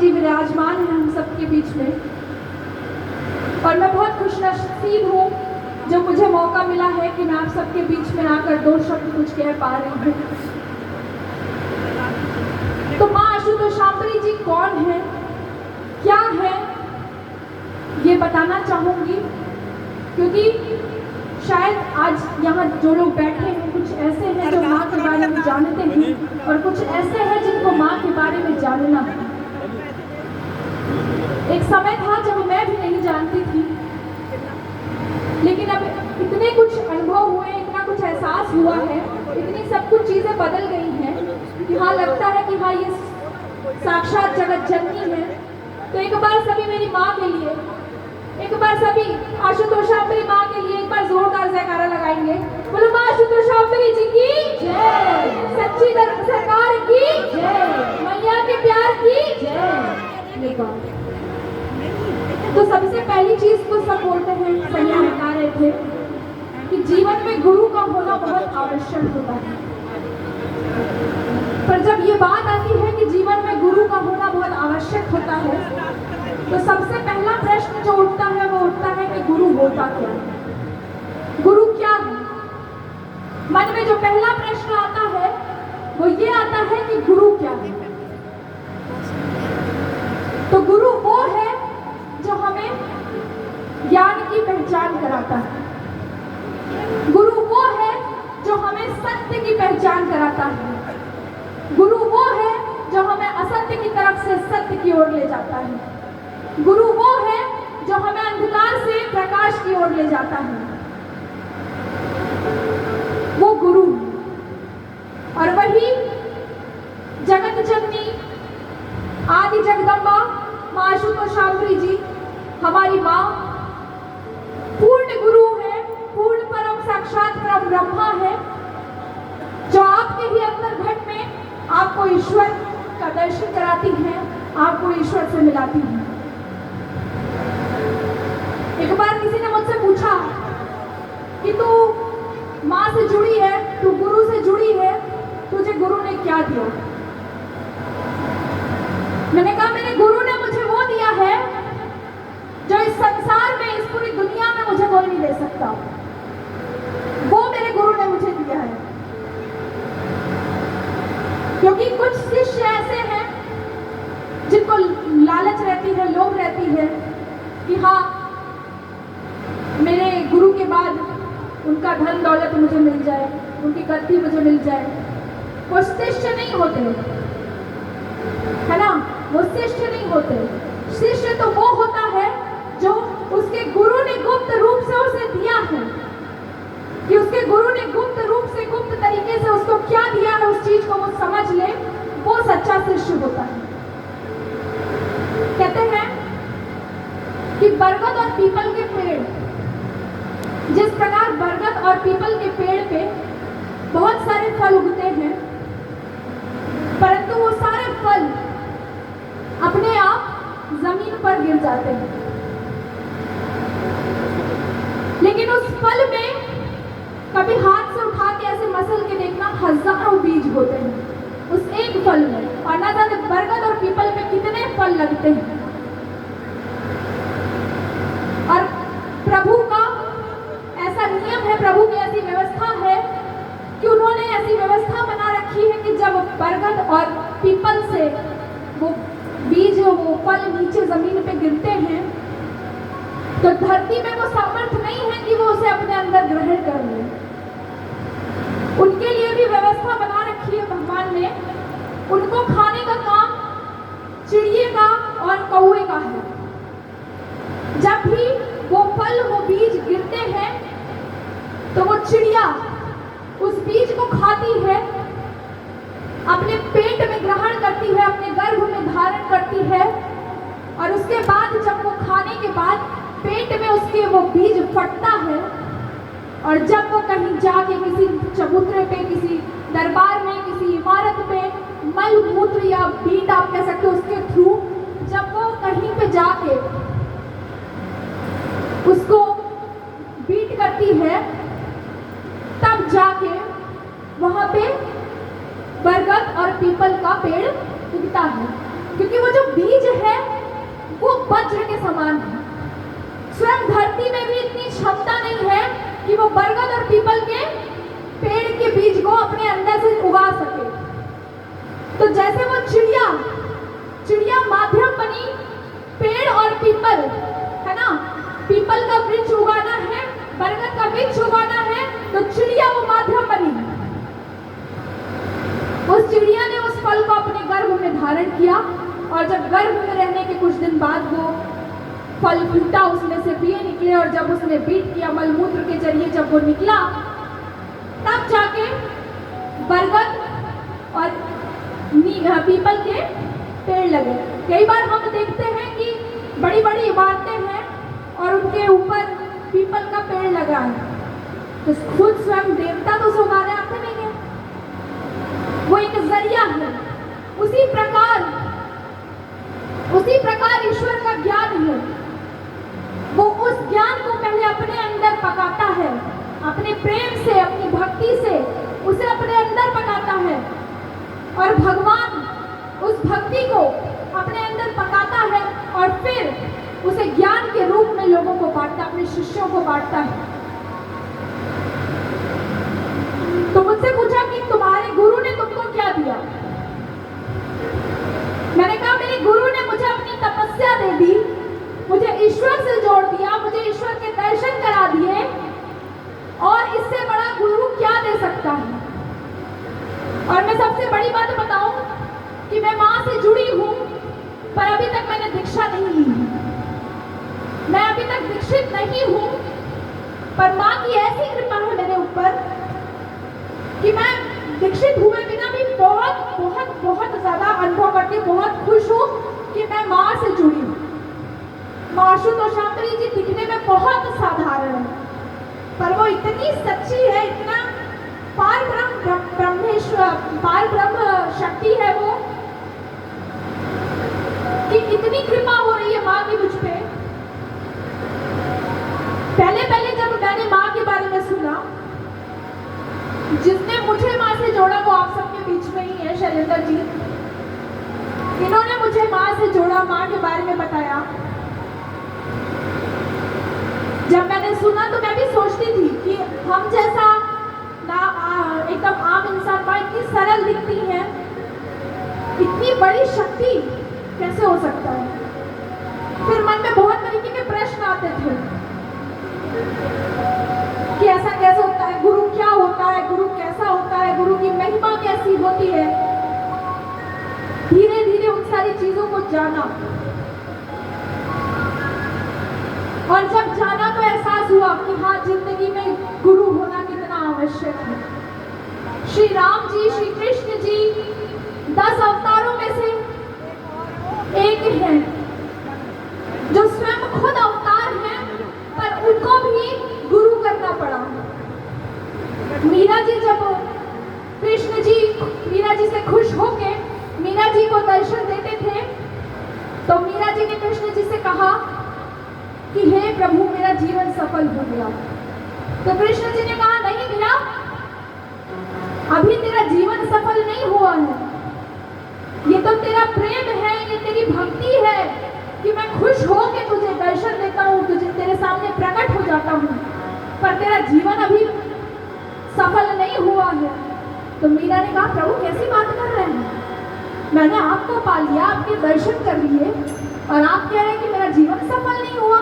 जी विराजमान हैं हम सबके बीच में, और मैं बहुत खुशनसीब हूँ जो मुझे मौका मिला है कि मैं आप सबके बीच में आकर दो शब्द कुछ कह पा रही हूँ। तो माँ आशुतोष शांभवी जी कौन है, क्या है, ये बताना चाहूँगी, क्योंकि शायद आज यहाँ जो लोग बैठे हैं कुछ ऐसे हैं जो माँ के बारे में जानते हैं और कुछ ऐसे हैं जिनको माँ के बारे में जानना है। एक समय था जब मैं भी नहीं जानती थी, लेकिन अब इतने कुछ अनुभव हुए, इतना कुछ एहसास हुआ है, इतनी सब कुछ चीज़ें बदल गई हैं कि हाँ लगता है कि हाँ ये साक्षात जगत जननी है। तो एक बार सभी मेरी माँ के लिए, एक बार सभी आशुतोष शांभवी माँ के लिए एक बार जोरदार जयकारा लगाएंगे। बोलो माँ आशुतोष शांभवी जी की जय, सच्ची सरकार की जय, मैया के प्यार की जय। तो सबसे पहली चीज तो सब बोलते हैं, सैया बता रहे थे कि जीवन में गुरु का होना बहुत आवश्यक होता है। पर जब ये बात आती है कि जीवन में गुरु का होना बहुत आवश्यक होता है, तो सबसे पहला प्रश्न जो उठता है वो उठता है कि गुरु होता क्या है, गुरु क्या है। मन में जो पहला प्रश्न आता है वो ये आता है कि गुरु क्या है। तो गुरु वो है जो हमें ज्ञान की पहचान कराता है, गुरु वो है जो हमें सत्य की पहचान कराता है, गुरु वो है जो हमें असत्य की तरफ से सत्य की ओर ले जाता है, गुरु वो है जो हमें अंधकार से प्रकाश की ओर ले जाता है, वो गुरु। और वही जगत जननी आदि जगदम्बा माँ आशुतोष शांभवी जी हमारी माँ पूर्ण गुरु है, पूर्ण परम साक्षात परम ब्रह्मा है, जो आपके ही अंतर घट में आपको ईश्वर का दर्शन कराती है, आपको ईश्वर से मिलाती है। एक बार किसी ने मुझसे पूछा कि तू माँ से जुड़ी है, तू गुरु से जुड़ी है, तुझे गुरु ने क्या दिया? मैंने कहा मेरे गुरु ने मुझे वो दिया है जो इस संसार में, इस पूरी दुनिया में मुझे कोई नहीं दे सकता। वो मेरे गुरु ने मुझे दिया है। क्योंकि कुछ शिष्य ऐसे हैं जिनको लालच रहती है, लोभ रहती है कि हाँ मेरे गुरु के बाद उनका धन दौलत मुझे मिल जाए, उनकी गद्दी मुझे मिल जाए। वो शिष्य नहीं होते, है ना, वो शिष्य नहीं होते। शिष्य तो वो होता है जो उसके गुरु ने गुप्त रूप से उसे दिया है, कि उसके गुरु ने गुप्त रूप से, गुप्त तरीके से उसको क्या दिया है, उस चीज को वो समझ ले, वो सच्चा शिष्य होता है। कहते हैं कि बरगद और पीपल के पेड़, जिस प्रकार बरगद और पीपल के पेड़ पे बहुत सारे फल उगते हैं, परंतु वो सारे फल अपने आप जमीन पर गिर जाते हैं, लेकिन उस फल में कभी हाथ से उठा के ऐसे मसल के देखना, हजारों बीज होते हैं उस एक फल में, और ना जाने बरगद और पीपल में कितने फल लगते हैं। और प्रभु का ऐसा नियम है, प्रभु की ऐसी व्यवस्था है कि उन्होंने ऐसी व्यवस्था बना रखी है कि जब बरगद और पीपल से वो बीज, वो फल नीचे जमीन पे गिरते हैं, तो धरती में वो सामर्थ्य नहीं है कि वो उसे अपने अंदर ग्रहण कर ले। उनके लिए भी व्यवस्था बना रखी है भगवान ने। उनको खाने का काम चिड़िए का और कौवे का है। जब भी वो फल, वो बीज गिरते हैं, तो वो चिड़िया उस बीज को खाती है, अपने पेट में ग्रहण करती है, अपने गर्भ में धारण करती है, और उसके बाद जब वो खाने के बाद पेट में उसके वो बीज फटता है, और जब वो कहीं जाके किसी चबूतरे पे, किसी दरबार में, किसी इमारत पे मल मूत्र या बीट आप कह सकते हो, उसके थ्रू जब वो कहीं पे जाके उसको बीट करती है, तब जाके वहां पे बरगद और पीपल का पेड़ उगता है। क्योंकि वो जो बीज है वो वज्र के समान है। स्वयं धरती में भी इतनी क्षमता नहीं है कि वो बरगद और पीपल के पेड़ के बीज को अपने अंदर से उगा सके। तो जैसे वो चिड़िया माध्यम बनी, पेड़ और पीपल है ना, पीपल का वृक्ष उगाना है, बरगद का वृक्ष उगाना है, तो चिड़िया वो माध्यम बनी। उस चिड़िया ने उस फल को अपने गर्भ में धारण किया और जब गर्भ में रहने के कुछ दिन बाद वो फल फूटा, उसमें से बिये निकले और जब उसने बीट किया मलमूत्र के जरिए जब वो निकला, तब जाके बरगद और पीपल के पेड़ लगे। कई बार हम देखते हैं कि बड़ी बड़ी इमारतें हैं और उनके ऊपर पीपल का पेड़ लगा है, तो खुद स्वयं देवता तो उसे उगाने आते नहीं है, वो एक जरिया है। उसी प्रकार ईश्वर का ज्ञान है, वो उस ज्ञान को पहले अपने अंदर पकाता है, अपने प्रेम से, अपनी भक्ति से उसे अपने अंदर पकाता है और भगवान उस भक्ति को अपने अंदर पकाता है और फिर उसे ज्ञान के रूप में लोगों को बांटता, अपने शिष्यों को बांटता है। तो मुझसे पूछा कि तुम्हारे गुरु ने तुमको क्या दिया? मैंने कहा मेरे गुरु ने मुझे अपनी तपस्या दे दी, मुझे ईश्वर से जोड़ दिया, मुझे ईश्वर के दर्शन करा दिए, और इससे बड़ा गुरु क्या दे सकता है? और मैं सबसे बड़ी बात बताऊं कि मैं माँ से जुड़ी हूं, पर अभी तक मैंने दीक्षा नहीं ली। मैं अभी तक दीक्षित नहीं हूं, पर माँ की ऐसी कृपा है मेरे ऊपर कि मैं दीक्षित हुए बिना भी बहुत बहुत बहुत ज्यादा अनुभव करके बहुत खुश हूं कि मैं माँ से जुड़ी हूं। माँ आशुतोषांबरी जी दिखने में बहुत साधारण है, पर वो इतनी सच्ची है, इतना पार ब्रह्म शक्ति है वो, कि इतनी कृपा हो रही है माँ की मुझ पे। पहले जब मैंने माँ के बारे में सुना, जिसने मुझे माँ से जोड़ा वो आप सबके बीच में ही है, शैलेंद्र जी। इन्होंने मुझे माँ से जोड़ा, माँ के बारे में बताया। जब मैंने सुना तो मैं भी सोचती थी कि हम जैसा एकदम आम इंसान माँ इतनी सरल दिखती है, इतनी बड़ी शक्ति कैसे हो सकता है? फिर मन में बहुत तरीके के प्रश्न आते थे कि ऐसा कैसे होता है, गुरु क्या होता है, गुरु कैसा होता है, गुरु की महिमा कैसी होती है। धीरे धीरे उन सारी चीजों को जाना, और जब जाना तो एहसास हुआ कि हाँ, जिंदगी में गुरु होना कितना आवश्यक है। श्री राम जी, श्री कृष्ण जी 10 अवतारों में से एक है, जो स्वयं खुद अवतार हैं, पर उनको भी गुरु करना पड़ा। मीरा जी जब कृष्ण जी मीरा जी से खुश होके मीरा जी को दर्शन देते थे, तो मीरा जी ने कृष्ण जी से कहा कि हे प्रभु, मेरा जीवन सफल हो गया। तो कृष्ण जी ने कहा, नहीं मीरा, अभी तेरा जीवन सफल नहीं हुआ है, ये तो तेरा प्रेम है, ये तेरी भक्ति है कि मैं खुश हो के तुझे दर्शन देता हूँ, तुझे तेरे सामने प्रकट हो जाता हूँ, पर तेरा जीवन अभी सफल नहीं हुआ है। तो मीरा ने कहा, प्रभु कैसी बात कर रहे हैं, मैंने आपको पा लिया, आपके दर्शन कर लिए, और आप कह रहे हैं कि मेरा जीवन सफल नहीं हुआ।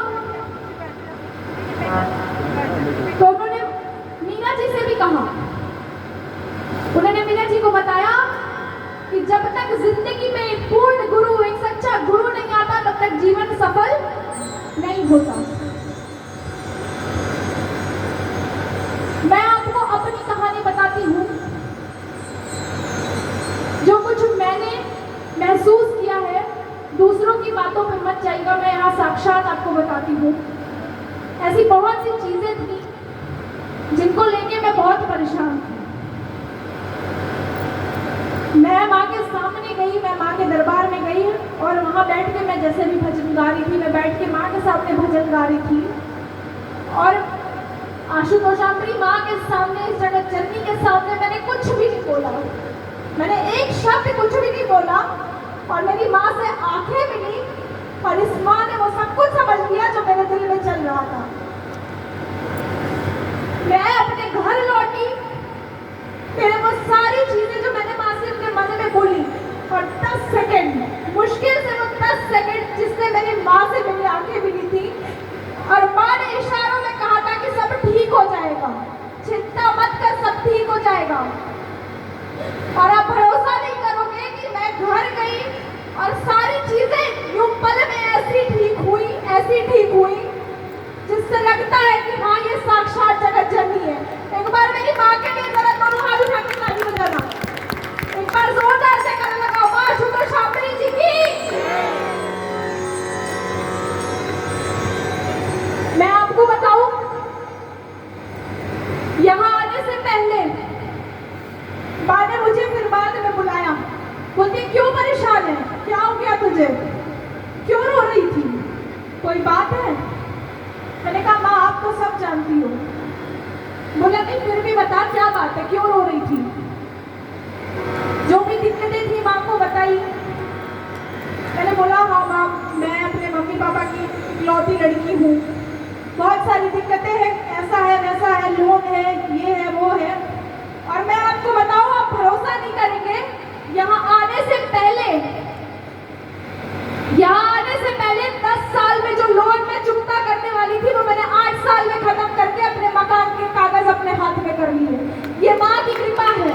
तो उन्होंने मीरा जी से भी कहा, उन्होंने मीरा जी को बताया कि जब तक जिंदगी में एक पूर्ण गुरु, एक सच्चा गुरु नहीं आता, तब तक जीवन सफल नहीं होता। मैं आपको अपनी कहानी बताती हूँ, जो कुछ मैंने महसूस किया है, दूसरों की बातों पे मत जाइएगा, मैं यहाँ साक्षात आपको बताती हूँ। ऐसी बहुत सी चीजें थी जिनको लेके मैं बहुत परेशान थी। मैं माँ के सामने गई, मैं माँ के दरबार में गई, और वहाँ बैठ के मैं जैसे भी भजन गा रही थी, मैं बैठ के माँ के सामने भजन गा रही थी, और आशुतोषांबरी माँ के सामने, इस जगत जननी के सामने मैंने कुछ भी नहीं बोला, मैंने एक शब्द कुछ भी नहीं बोला, और मेरी माँ से आंखें मिली और इस माँ ने वो सब कुछ समझ लिया जो मेरे दिल में चल रहा था। मैं अपने घर लौटी, फिर वो सारी चीजें जो मैंने माँ से अपने मन में बोली, और 10 सेकंड, मुश्किल से वो 10 सेकंड जिससे मेरी माँ से मेरी आंखें मिली थी, और माँ ने इशारों में कहा था कि सब ठीक हो जाएगा, चिंता मत कर, सब ठीक हो जाएगा। और आप भरोसा नहीं करोगे कि मैं घर गई और सारी चीजें यूं पल में ऐसी ठीक हुई जिससे लगता है कि हाँ ये साक्षात जगत जननी है। एक बार मेरी माँ के लिए जरा दोनों हाथ उठा के ताली बजाना, एक बार जोरदार से करने लगा माँ शुद्ध शांति जी की। मैं आपको बताऊं, यहाँ आने से पहले माँ ने मुझे फिर बाद में बुलाया, बोलती क्यों परेशान है, क्या हो गया तुझे, क्यों रो रही थी, कोई बात है? मैंने कहा माँ आप तो सब जानती हो। बोला नहीं फिर भी बता क्या बात है, क्यों रो रही थी? जो भी दिक्कतें थी माँ को बताई। मैंने बोला हाँ माँ मैं अपने मम्मी पापा की इकलौती लड़की हूँ, बहुत सारी दिक्कतें हैं, ऐसा है वैसा है, लोन है, ये है वो है। और मैं आपको बताऊं आप भरोसा नहीं करेंगे, यहाँ आने से पहले 10 साल में जो लोन में चुकता करने वाली थी वो मैंने 8 साल में खत्म करके अपने मकान के कागज अपने हाथ में कर लिए। ये माँ की कृपा है।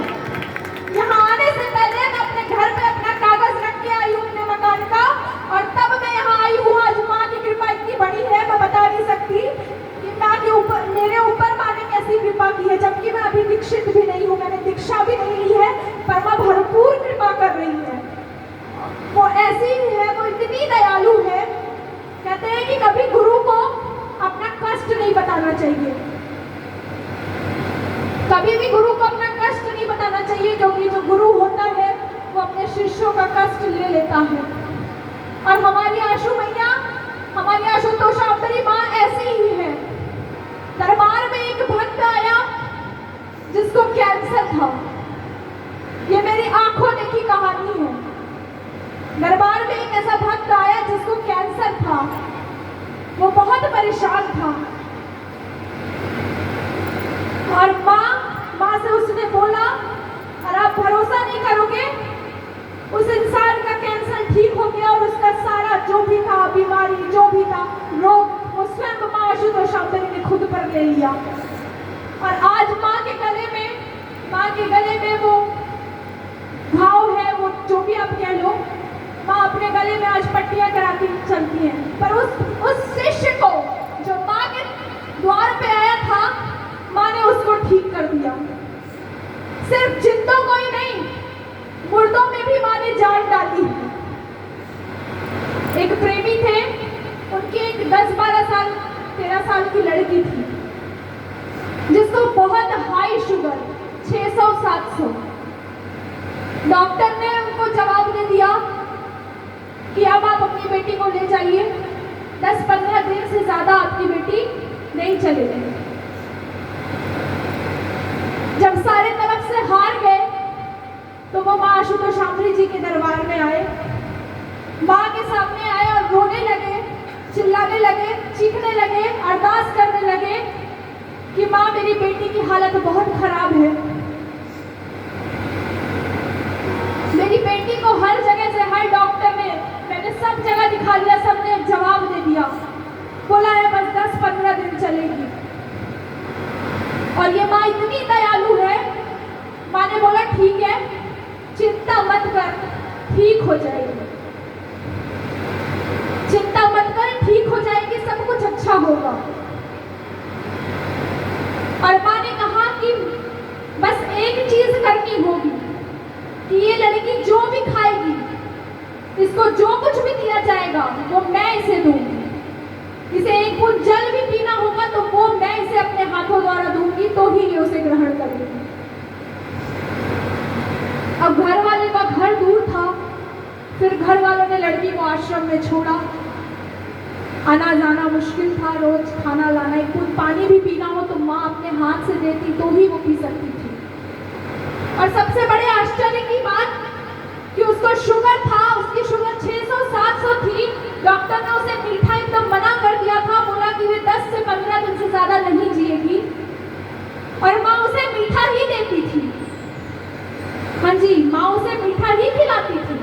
यहाँ आने से पहले मैं अपने घर पे अपना कागज रख के आई हूँ अपने मकान का, और तब मैं यहाँ आई हूँ। आज माँ की कृपा इतनी बड़ी है मैं बता नहीं सकती कि माँ के ऊपर, मेरे ऊपर माँ ने कैसी कृपा की है। जबकि मैं अभी दीक्षित भी नहीं हूँ, मैंने दीक्षा भी नहीं ली है, पर माँ भरपूर कृपा कर रही है। वो ऐसी है, वो इतनी दयालु है। कहते हैं कि कभी गुरु को अपना कष्ट नहीं बताना चाहिए, कभी भी गुरु को अपना कष्ट नहीं बताना चाहिए, क्योंकि जो गुरु होता है वो अपने शिष्यों का कष्ट ले लेता है। और हमारी आशु मैया, हमारी आशुतोषावतरी माँ ऐसी ही है। दरबार में एक भक्त आया जिसको कैंसर था, ये मेरी आंखों देखी कहानी है। दरबार में एक ऐसा भक्त आया जिसको कैंसर था, वो बहुत परेशान था, और माँ से उसने बोला, और आप भरोसा नहीं करोगे, उस इंसान का कैंसर ठीक हो गया, और उसका सारा जो भी था बीमारी, जो भी था रोग, वो स्वयं माँ आशुतोषावतरी ने खुद पर ले लिया। और आज माँ के गले में वो घाव है, वो जो भी आप कह लो, माँ अपने गले में आज पट्टियां करा के चलती हैं। पर उस शिष्य को जो माँ के द्वार पे आया था, माँ ने उसको ठीक कर दिया। सिर्फ जिंदों को ही नहीं, मुर्दों में भी माँ ने जान डाली है। एक प्रेमी थे, उनकी एक 10-12 साल 13 साल की लड़की थी जिसको बहुत हाई शुगर 600-700। डॉक्टर ने उनको जवाब दे दिया कि अब आप अपनी बेटी को ले जाइए, 10-15 दिन से ज्यादा आपकी बेटी नहीं चलेगी। जब सारे तरफ से हार गए तो वो माँ आशुतोषावतरी जी के दरबार में आए, माँ के सामने आए और रोने लगे, चिल्लाने लगे, चीखने लगे, अरदास करने लगे कि माँ मेरी बेटी की हालत बहुत खराब है, मेरी बेटी को हर जगह से, हर डॉक्टर ने, मैंने सब जगह दिखा लिया, सबने जवाब दे दिया, बोला है बस 10-15 दिन चलेगी। और ये माँ इतनी दयालु है, माँ ने बोला ठीक है, चिंता मत कर, ठीक हो जाएगी, चिंता मत कर, ठीक हो जाएगी, सब कुछ अच्छा होगा। और माँ ने कहा कि बस एक चीज करनी होगी कि ये लड़की जो भी खाएगी, इसको जो कुछ भी दिया जाएगा वो मैं इसे दूंगी, इसे एक बूंद जल भी पीना होगा तो वो मैं इसे अपने हाथों द्वारा दूंगी, तो ही ये उसे ग्रहण करेगी। अब घर वाले का घर दूर था, फिर घर वालों ने लड़की को आश्रम में छोड़ा। आना जाना मुश्किल था, रोज खाना लाना, एक बूंद पानी भी पीना हो तो माँ अपने हाथ से देती तो ही वो पी सकती थी। और सबसे बड़े आश्चर्य की बात कि उसको शुगर था, उसकी शुगर 600-700 थी। डॉक्टर ने उसे मीठा एकदम मना कर दिया था, बोला कि वे 10 से 15 दिन से ज्यादा नहीं जिएगी। और माँ उसे मीठा ही देती थी। हाँ जी, माँ उसे मीठा ही खिलाती थी।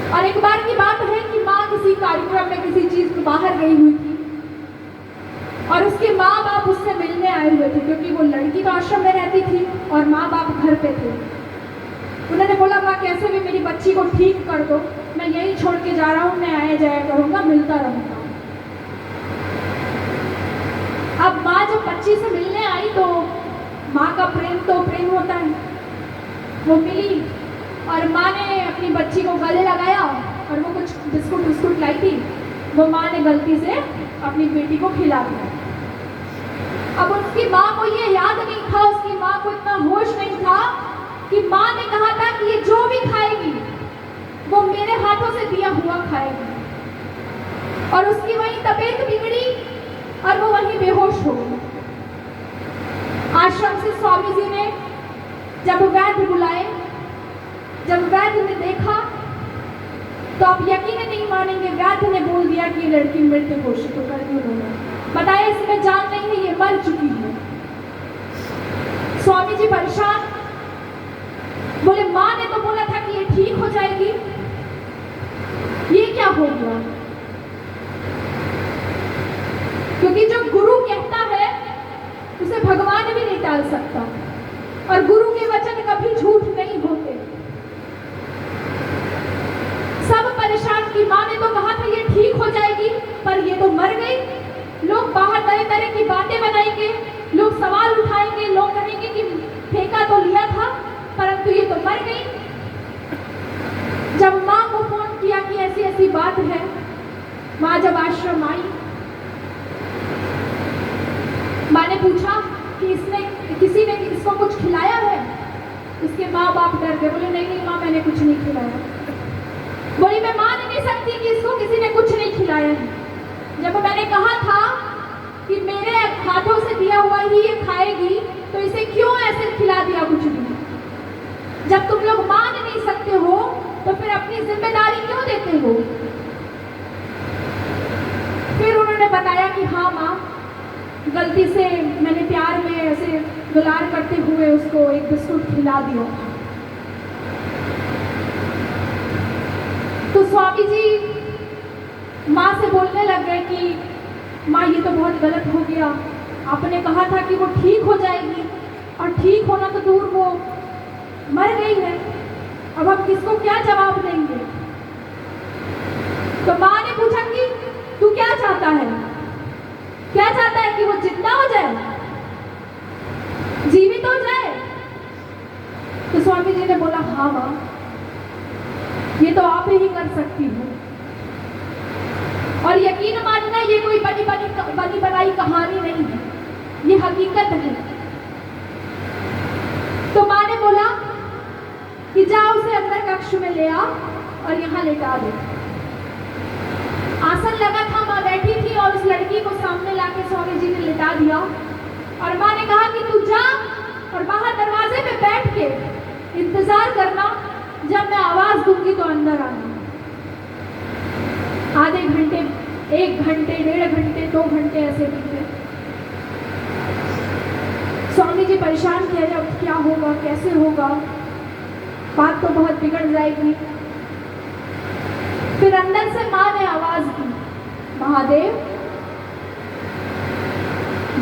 और एक बार की बात है कि माँ किसी कार्यक्रम में किसी चीज को बाहर गई हुई थी और उसके माँ बाप उससे मिलने आए हुए थे, क्योंकि वो लड़की तो आश्रम में रहती थी और माँ बाप घर पे थे। उन्होंने बोला, माँ कैसे भी मेरी बच्ची को ठीक कर दो, मैं यहीं छोड़ के जा रहा हूँ, मैं आया जाया करूँगा, मिलता रहूँगा। अब माँ जब बच्ची से मिलने आई तो माँ का प्रेम तो प्रेम होता है, वो मिली और माँ ने अपनी बच्ची को गले लगाया और वो कुछ बिस्कुट बिस्कुट लाई थी, वो माँ ने गलती से अपनी बेटी को खिला दिया। अब उसकी माँ को ये याद नहीं था, उसकी माँ को इतना होश नहीं था कि माँ ने कहा था कि ये जो भी खाएगी वो मेरे हाथों से दिया हुआ खाएगी। और उसकी वही तबीयत बिगड़ी और वो वहीं बेहोश हो गई। आश्रम से स्वामी जी ने जब वैद्य बुलाए, जब वैद्य ने देखा तो आप यकीन नहीं मानेंगे, वैद्य ने बोल दिया कि ये लड़की मृत्यु घोषित कर दी उन्होंने। बताया इसमें जान नहीं है, ये मर चुकी है। स्वामी जी परेशान, बोले माँ ने तो बोला था कि ये ठीक हो जाएगी, ये क्या हो गया? क्योंकि जो गुरु कहता है उसे भगवान भी नहीं टाल सकता और गुरु के वचन कभी झूठ नहीं होते। सब परेशान की माँ ने तो कहा था ये ठीक हो जाएगी, पर ये तो मर गई। लोग बाहर तरह तरह की बातें बनाएंगे, लोग सवाल उठाएंगे, लोग कहेंगे कि फेंका तो लिया था, परंतु ये तो मर गई। जब माँ को फोन किया कि ऐसी ऐसी बात है, माँ जब आश्रम आई, माँ ने पूछा कि किसी ने इसको कुछ खिलाया है? इसके माँ बाप डर गए, बोले नहीं नहीं माँ, मैंने कुछ नहीं खिलाया। बोली मैं मान नहीं सकती कि इसको किसी ने कुछ नहीं खिलाया है। जब मैंने कहा था कि मेरे हाथों से दिया हुआ ही ये खाएगी, तो इसे क्यों ऐसे खिला दिया कुछ भी? जब तुम लोग मान नहीं सकते हो तो फिर अपनी जिम्मेदारी क्यों देते हो? फिर उन्होंने बताया कि हाँ माँ, गलती से मैंने प्यार में ऐसे दुलार करते हुए उसको एक बिस्कुट खिला दिया। तो स्वामी जी माँ से बोलने लग गए कि माँ ये तो बहुत गलत हो गया, आपने कहा था कि वो ठीक हो जाएगी और ठीक होना तो दूर, वो मर गई है, अब हम किसको क्या जवाब देंगे? तो माँ ने पूछा कि तू क्या चाहता है? क्या चाहता है कि वो जिंदा हो जाए, जीवित हो जाए? तो स्वामी जी ने बोला हाँ माँ, ये तो आप ही कर सकती हो। और यकीन मानना, ये कोई बनी बनाई कहानी नहीं है, ये हकीकत है। तो माँ ने बोला कि जाओ उसे अंदर कक्ष में ले आ और यहाँ लेटा दे। आसन लगा था, माँ बैठी थी और उस लड़की को सामने लाके स्वामी जी ने लिटा दिया और माँ ने कहा कि तू जा और बाहर दरवाजे पे बैठ के इंतजार करना, जब मैं आवाज दूंगी तो अंदर आना। आधे घंटे, 1 घंटे, 1.5 घंटे, 2 घंटे ऐसे बीते। स्वामी जी परेशान थे, अब क्या होगा, कैसे होगा, बात तो बहुत बिगड़ जाएगी। फिर अंदर से माँ ने आवाज दी, महादेव।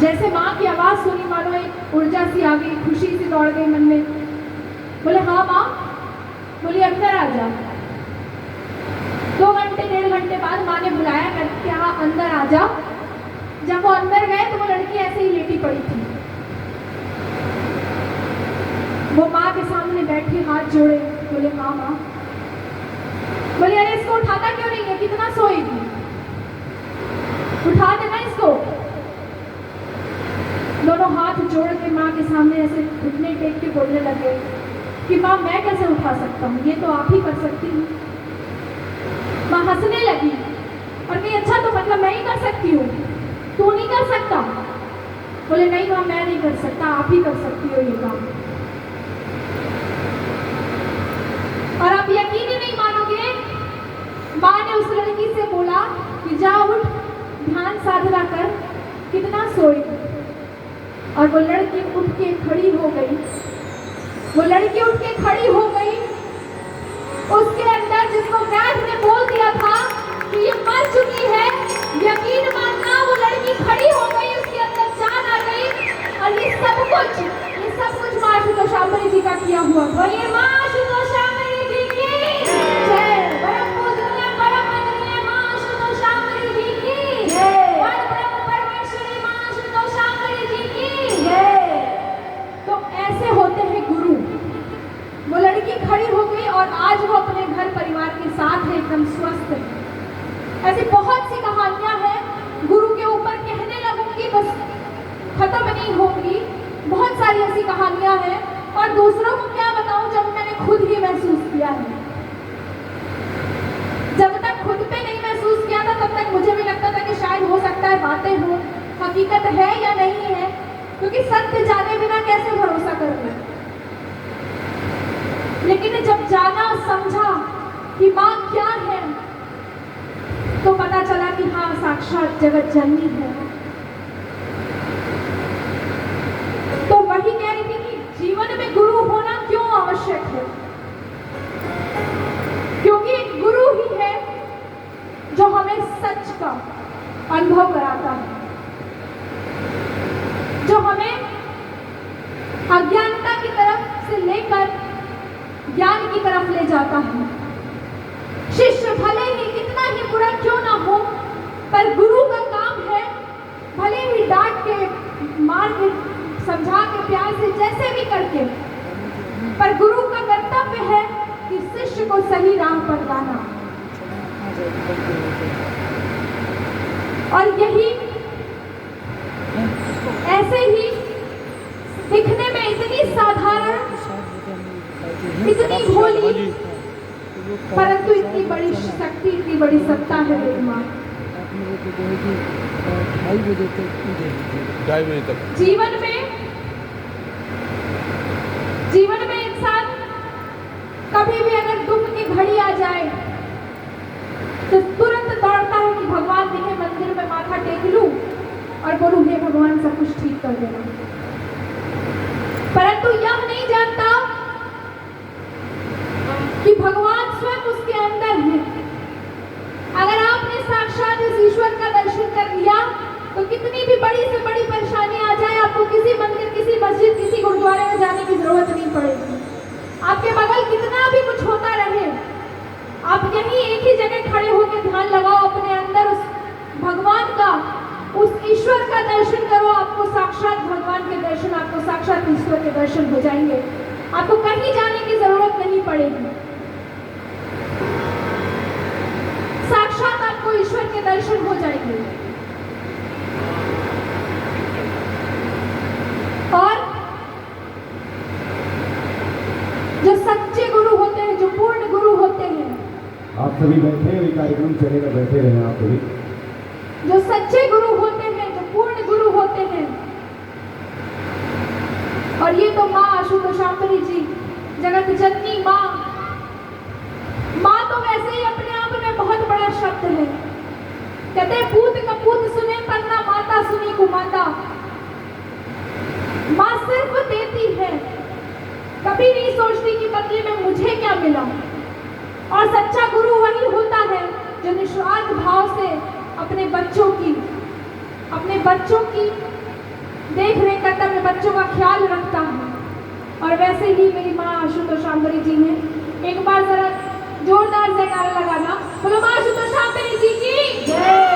जैसे माँ की आवाज सुनी, मानो एक ऊर्जा सी आ गई, खुशी सी दौड़ गई मन में। बोले हाँ माँ। बोली अंदर आ जा। 2 घंटे, 1.5 घंटे बाद माँ ने बुलाया करके हाँ अंदर आ जा। जब वो अंदर गए तो वो लड़की ऐसे ही लेटी पड़ी थी। वो माँ के सामने बैठी, हाथ जोड़े, बोले हाँ माँ। बोले अरे इसको उठाता क्यों नहीं है, कितना सोएगी, उठा देना इसको। दोनों हाथ जोड़ के माँ के सामने ऐसे घुटने टेक के बोलने लगे कि माँ मैं कैसे उठा सकता हूँ, ये तो आप ही कर सकती हूँ। माँ हंसने लगी और कही अच्छा तो मतलब मैं ही कर सकती हूँ, तू नहीं कर सकता? बोले नहीं माँ मैं नहीं कर सकता, आप ही कर सकती हो ये काम। और आप यकीन ही नहीं मानोगे, माँ ने उस लड़की से बोला कि जा उठ, ध्यान साधना कर, कितना सोई। और वो लड़की उठ के खड़ी हो गई। वो लड़की उठ के खड़ी हो गई। उसके अंदर जिसको वैद्य ने बोल दिया था कि ये मर चुकी है, यकीन मानना वो लड़की खड़ी हो गई, उसके अंदर जान आ गई। और ये सब कुछ माँ आशुतोषांबरी जी का किया हुआ। बोलिए माँ आशुतोषांबरी जी की जय। परम पूजनीय परम वंदनीय माँ आशुतोषांबरी जी की जय। परम परमेश्वरी माँ आशुतोषांबरी जी की जय। तो ऐसे होते हैं गुरु। वो लड़की खड़ी हो गई और आज वो अपने घर परिवार के साथ है, एकदम स्वस्थ है। ऐसी बहुत सी कहानियां हैं, गुरु के ऊपर कहने लगूंगी बस खत्म नहीं होगी। बहुत सारी ऐसी कहानियां हैं और दूसरों को क्या बताऊं जब मैंने खुद ही महसूस किया है। जब तक खुद पे नहीं महसूस किया था तब तक मुझे भी लगता था कि शायद हो सकता है बातें हो, हकीकत है या नहीं है, क्योंकि सत्य जाने बिना कैसे भरोसा करोगे। लेकिन जब जाना समझा कि माँ क्या है तो पता चला कि हाँ साक्षात जगत जननी है। तो वही कह रही थी कि जीवन में गुरु होना क्यों आवश्यक है, क्योंकि एक गुरु ही है जो हमें सच का अनुभव कराता है, जो हमें अज्ञानता की तरफ से लेकर ज्ञान की तरफ ले जाता है। शिष्य भले ही कितना ही बुरा क्यों ना हो, पर गुरु का काम है भले ही डांट के, मार के, समझा के, प्यार से, जैसे भी करके, पर गुरु का कर्तव्य है कि शिष्य को सही राह पर लाना। और यही ऐसे ही दिखने में इतनी साधारण, इतनी भोली, परंतु इतनी बड़ी शक्ति, इतनी बड़ी सत्ता है मेरी माँ। 2:30 बजे तक जीवन में इंसान कभी भी अगर दुख की घड़ी आ जाए तो तुरंत दौड़ता है कि भगवान दिखे, मंदिर में माथा टेक लूं और बोलूं हे भगवान सब कुछ ठीक कर देना। परंतु यह नहीं जानता कि भगवान स्वयं उसके अंदर है। अगर आपने साक्षात इस ईश्वर का दर्शन कर लिया तो कितनी भी बड़ी से बड़ी परेशानी आ जाए, आपको किसी मंदिर, किसी मस्जिद, किसी गुरुद्वारे में जाने की जरूरत नहीं पड़ेगी। आपके बगल कितना भी कुछ होता रहे, आप यहीं एक ही जगह खड़े होकर ध्यान लगाओ अपने अंदर, उस भगवान का, उस ईश्वर का दर्शन करो, आपको साक्षात भगवान के दर्शन, आपको साक्षात ईश्वर के दर्शन हो जाएंगे। आपको कहीं जाने की जरूरत नहीं पड़ेगी। साक्षात आपको ईश्वर के दर्शन हो जाएंगे। और जो सच्चे गुरु होते हैं, जो पूर्ण गुरु होते हैं, आप सभी बैठे हैं, कार्यक्रम चलेगा, बैठे रहे आप सभी। जो सच्चे गुरु होते हैं, जो पूर्ण गुरु होते हैं, और ये तो माँ आशुतोषांबरी जी, जगत जननी माँ। माँ तो वैसे ही अपने आप में बहुत बड़ा शब्द है। कहते हैं पूत कपूत सुने पर ना माता सुनी कुमाता। माँ सिर्फ देती है, कभी नहीं सोचती कि बदले में मुझे क्या मिला। और सच्चा गुरु वही होता है जो निस्वार्थ भाव से अपने बच्चों की देख रेख करता है, अपने बच्चों का ख्याल रखता है। और वैसे ही मेरी माँ आशुतोषांबरी जी ने, एक बार जरा जोरदार से नारा लगाना, बोलो माँ आशुतोषांबरी जी की जय।